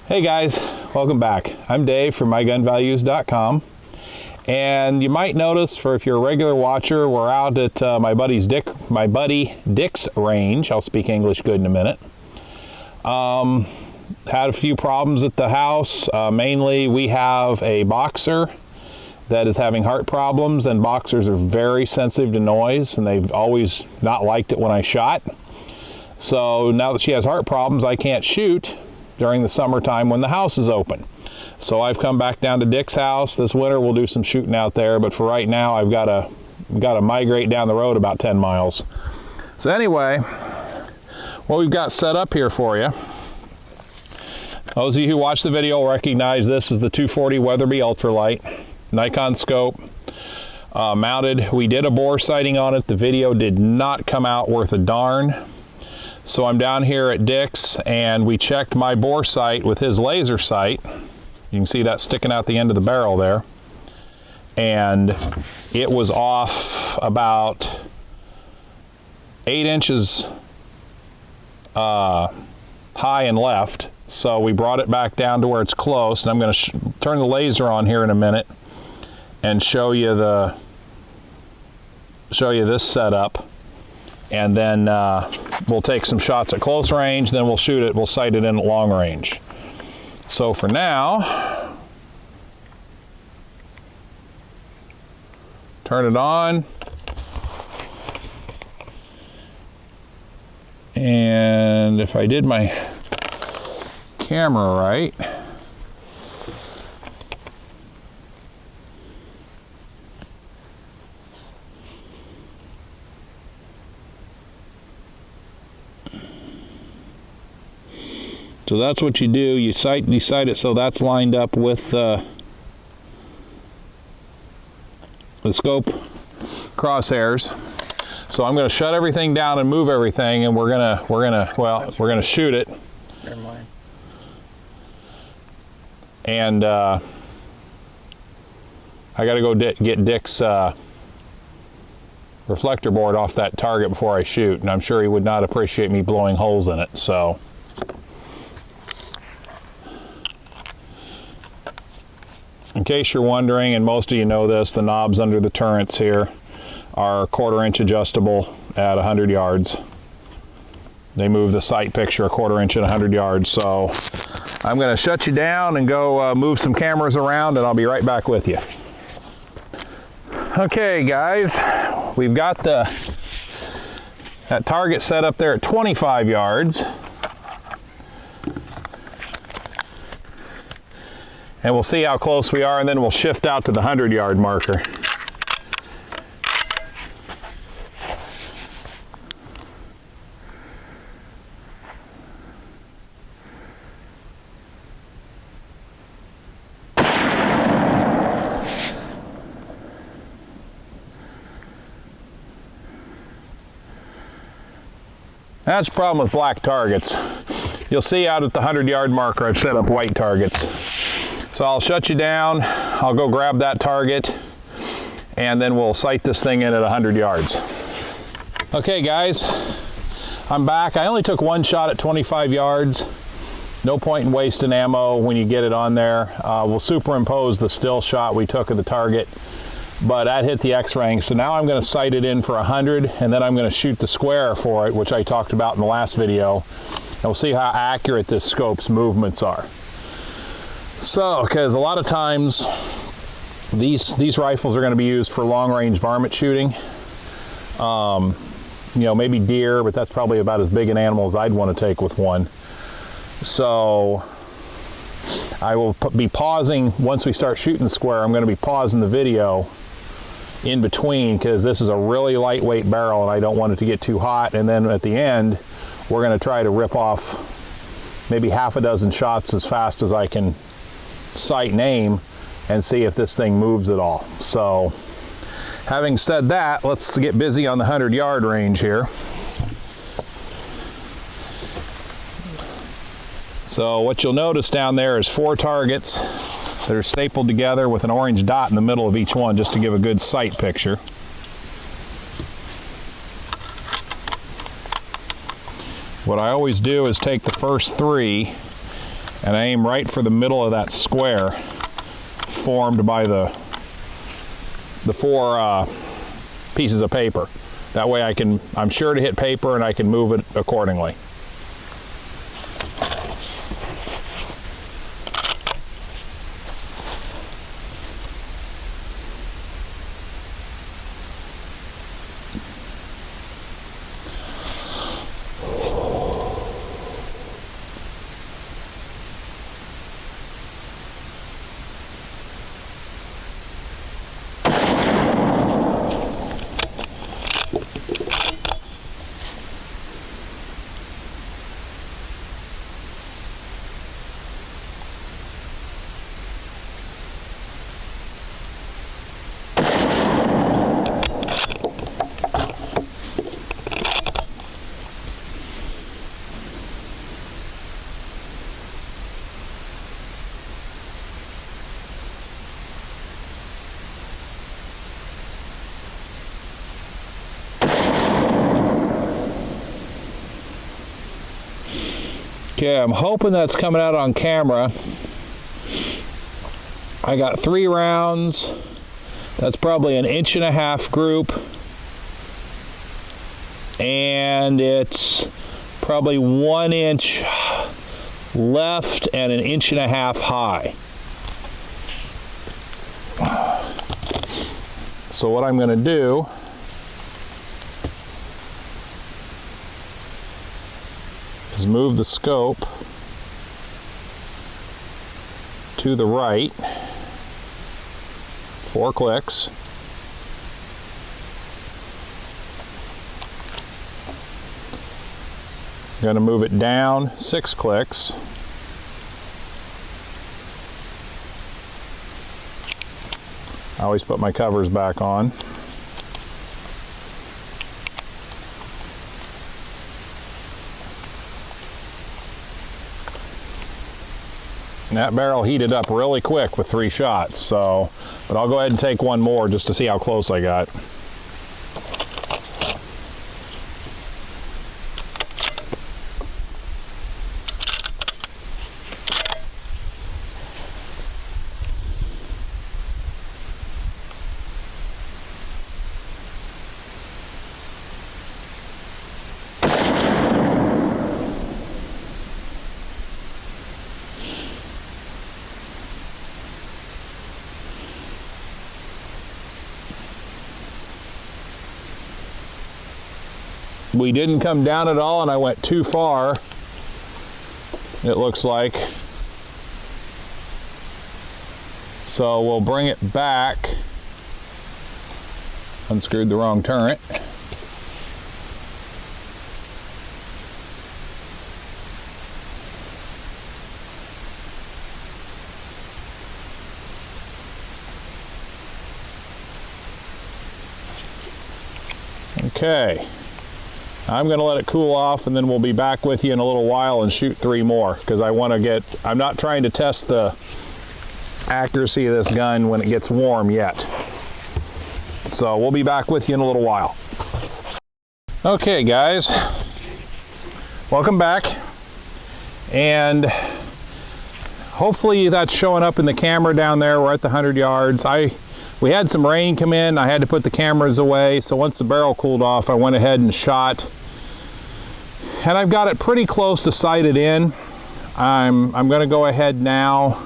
Hey guys, welcome back. I'm Dave from mygunvalues.com, and you might notice, for if you're a regular watcher, we're out at my buddy Dick's range. I'll speak English good in a minute. Had a few problems at the house. Mainly, we have a boxer that is having heart problems, and boxers are very sensitive to noise, and they've always not liked it when I shot. So now that she has heart problems, I can't shoot during the summertime when the house is open. So I've come back down to Dick's house. This winter we'll do some shooting out there, but for right now I've got to migrate down the road about 10 miles. So anyway, what we've got set up here for you, those of you who watch the video will recognize this is the 240 Weatherby Ultralight, Nikon scope, mounted. We did a bore sighting on it. The video did not come out worth a darn. So I'm down here at Dick's, and we checked my bore sight with his laser sight. You can see that sticking out the end of the barrel there. And it was off about 8 inches high and left. So we brought it back down to where it's close, and I'm going to turn the laser on here in a minute and show you this setup. And then we'll take some shots at close range, then we'll shoot it, we'll sight it in at long range. So for now, turn it on. And if I did my camera right, so that's what you do. You sight it so that's lined up with the scope crosshairs. So I'm going to shut everything down and move everything, and we're gonna shoot it. Never mind. And I got to go get Dick's reflector board off that target before I shoot, and I'm sure he would not appreciate me blowing holes in it. So. In case you're wondering, and most of you know this, the knobs under the turrets here are 1/4 inch adjustable at 100 yards. They move the sight picture 1/4 inch at 100 yards. So I'm going to shut you down and go move some cameras around, and I'll be right back with you. Okay guys, we've got that target set up there at 25 yards. And we'll see how close we are, and then we'll shift out to the 100-yard marker. That's the problem with black targets. You'll see out at the 100-yard marker I've set up white targets. So I'll shut you down, I'll go grab that target, and then we'll sight this thing in at 100 yards. Okay guys, I'm back. I only took one shot at 25 yards. No point in wasting ammo when you get it on there. We'll superimpose the still shot we took of the target, but that hit the X-ring. So now I'm going to sight it in for 100, and then I'm going to shoot the square for it, which I talked about in the last video. And we'll see how accurate this scope's movements are. So, because a lot of times these rifles are going to be used for long-range varmint shooting. You know, maybe deer, but that's probably about as big an animal as I'd want to take with one. So I will be pausing once we start shooting the square. I'm going to be pausing the video in between, because this is a really lightweight barrel and I don't want it to get too hot. And then at the end, we're going to try to rip off maybe half a dozen shots as fast as I can sight and aim, and see if this thing moves at all. So having said that, let's get busy on the 100-yard range here. So what you'll notice down there is 4 targets that are stapled together with an orange dot in the middle of each one, just to give a good sight picture. What I always do is take the first 3 and I aim right for the middle of that square formed by the 4 pieces of paper. That way I'm sure to hit paper and I can move it accordingly. Okay, I'm hoping that's coming out on camera. I got 3 rounds. That's probably an 1.5 inch group. And it's probably 1 inch left and an 1.5 inch high. So what I'm going to do is move the scope to the right, 4 clicks. I'm going to move it down 6 clicks. I always put my covers back on. And that barrel heated up really quick with 3 shots, so, but I'll go ahead and take one more just to see how close I got. We didn't come down at all, and I went too far, it looks like. So we'll bring it back. Unscrewed the wrong turret. Okay. I'm going to let it cool off, and then we'll be back with you in a little while and shoot 3 more, because I want to get, I'm not trying to test the accuracy of this gun when it gets warm yet. So we'll be back with you in a little while. Okay guys, welcome back, and hopefully that's showing up in the camera down there. We're at the 100 yards. We had some rain come in. I had to put the cameras away, so once the barrel cooled off, I went ahead and shot. And I've got it pretty close to sighted in. I'm going to go ahead now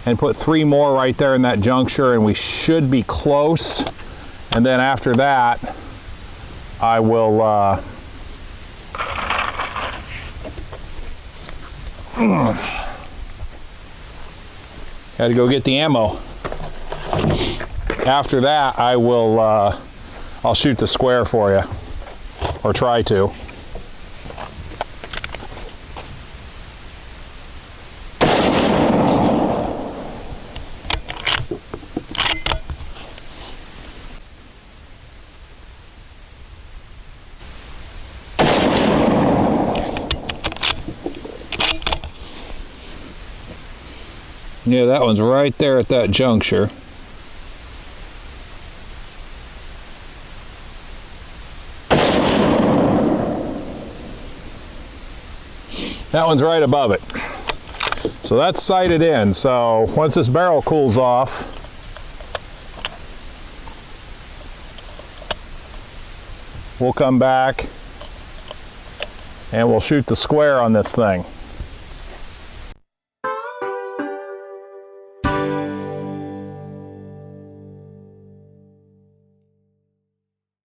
and put 3 more right there in that juncture, and we should be close. And then after that, I will had to go get the ammo. After that, I will I'll shoot the square for you, or try to. Yeah, that one's right there at that juncture. That one's right above it. So that's sighted in. So once this barrel cools off, we'll come back and we'll shoot the square on this thing.